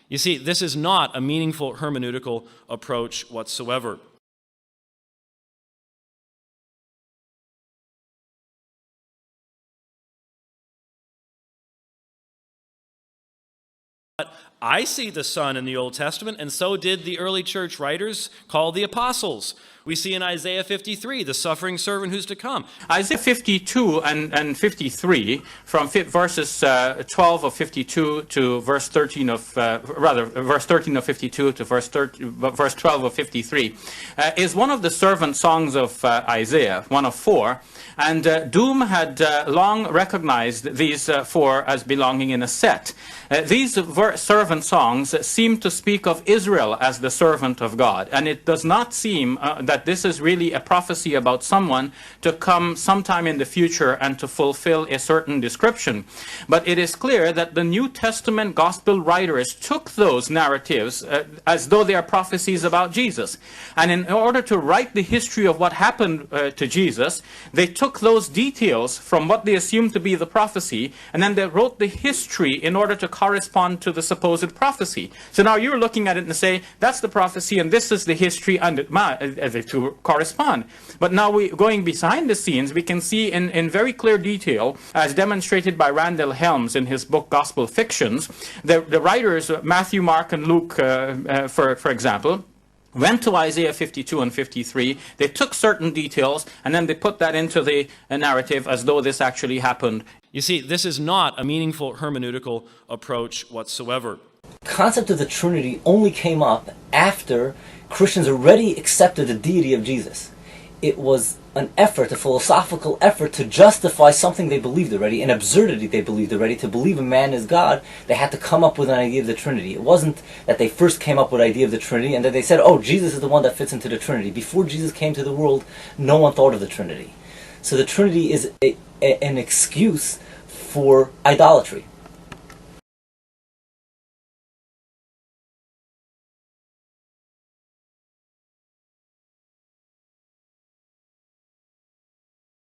You see, this is not a meaningful hermeneutical approach whatsoever. I see the Son in the Old Testament, and so did the early church writers called the apostles. We see in Isaiah 53 the suffering servant who's to come. Isaiah 52 and 53, from verses 12 of 52 to verse 13 of, verse 13 of 52 to verse 12 of 53, is one of the servant songs of Isaiah, one of four. And Doom had long recognized these four as belonging in a set. These servant songs seem to speak of Israel as the servant of God, and it does not seem that this is really a prophecy about someone to come sometime in the future and to fulfill a certain description. But it is clear that the New Testament gospel writers took those narratives as though they are prophecies about Jesus. And in order to write the history of what happened to Jesus, they took those details from what they assumed to be the prophecy, and then they wrote the history in order to correspond to the supposed prophecy. So now you're looking at it and say, that's the prophecy and this is the history, and the two correspond. But now going behind the scenes, we can see in very clear detail, as demonstrated by Randall Helms in his book Gospel Fictions, the writers, Matthew, Mark, and Luke, for example, went to Isaiah 52 and 53, they took certain details, and then they put that into the narrative as though this actually happened. You see, this is not a meaningful hermeneutical approach whatsoever. The concept of the Trinity only came up after Christians already accepted the deity of Jesus. It was an effort, a philosophical effort to justify something they believed already, an absurdity they believed already. To believe a man is God, they had to come up with an idea of the Trinity. It wasn't that they first came up with the idea of the Trinity and that they said, oh, Jesus is the one that fits into the Trinity. Before Jesus came to the world, no one thought of the Trinity. So the Trinity is an excuse for idolatry.